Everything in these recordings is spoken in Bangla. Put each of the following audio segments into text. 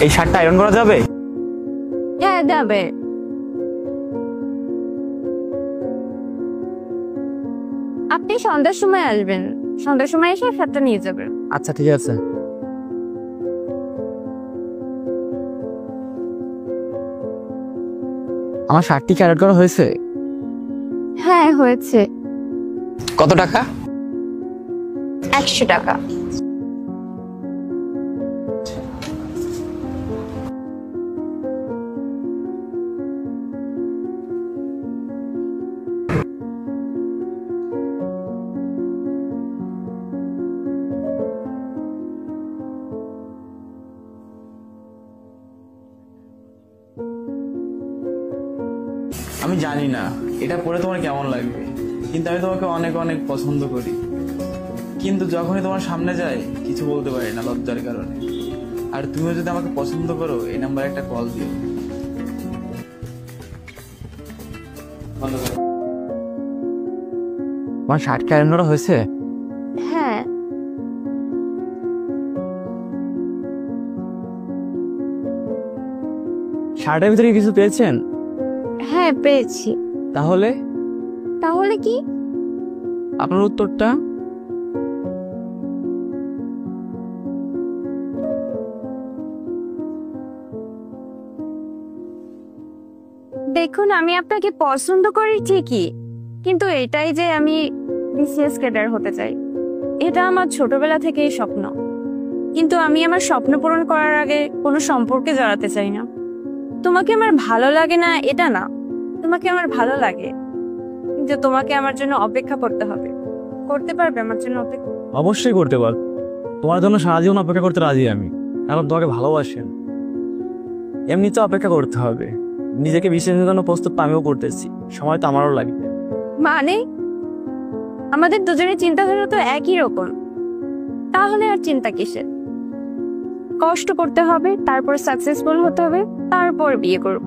এই শার্টটা আয়রন করা যাবে? হ্যাঁ যাবে। আপনি সন্ধ্যার সময় আসবেন, সন্ধ্যার সময় এসে শার্টটা নিয়ে যাবেন। আচ্ছা ঠিক আছে। আমার শার্টটি কি আয়রন করা হয়েছে? হ্যাঁ হয়েছে। কত টাকা? 100 টাকা। আমি জানি না এটা পরে তোমার কেমন লাগবে, কিন্তু আমি তোমাকে অনেক অনেক পছন্দ করি। কিন্তু যখনই তোমার সামনে যাই কিছু বলতে পারি না লজ্জার কারণে। আর তুমিও যদি আমাকে পছন্দ করো এই নাম্বারে একটা কল দিও। আমার শার্ট কি আয়রন করা হয়েছে? হ্যাঁ। শার্টের ভিতরে কিছু পেয়েছেন? হ্যাঁ পেয়েছি। তাহলে তাহলে কি? আপনার উত্তরটা? দেখুন আমি আপনাকে পছন্দ করি ঠিকই, কিন্তু এটাই যে আমি বিসিএস ক্যাডার হতে চাই এটা আমার ছোটবেলা থেকেই স্বপ্ন। কিন্তু আমি আমার স্বপ্ন পূরণ করার আগে কোনো সম্পর্কে জড়াতে চাই না। তোমাকে আমার ভালো লাগে না এটা না, তোমাকে আমার ভালো লাগে, কিন্তু তোমাকে আমার জন্য অপেক্ষা করতে হবে। করতে পারবে আমার জন্য অপেক্ষা? অবশ্যই করতে পার। তোমার জন্য সারা জীবন অপেক্ষা করতে রাজি আমি, কারণ তোমাকে ভালোবাসেন। এমনিতে অপেক্ষা করতে হবে, নিজেকে বিশ্বাসের জন্য প্রস্তুত আমিও করতেছি, সময় তো আমারও লাগবে। মানে আমাদের দুজনের চিন্তাধারা তো একই রকম, তাহলে আর চিন্তা কিসের? কষ্ট করতে হবে, তারপর সাকসেসফুল হতে হবে, তারপর বিয়ে করব।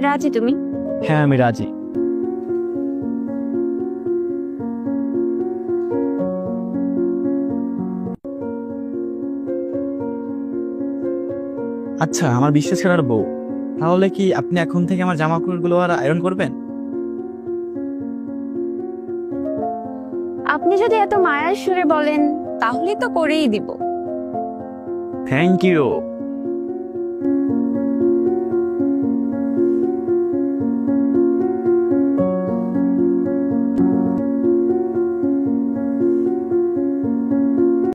রাজি তুমি? হ্যাঁ আমি রাজি। আচ্ছা আমার বিশ্বাস করার বউ, তাহলে কি আপনি এখন থেকে আমার জামা কাপড়গুলো আর আয়রন করবেন? আপনি যদি এত মায়ার সুরে বলেন তাহলে তো করেই দিব। Thank you.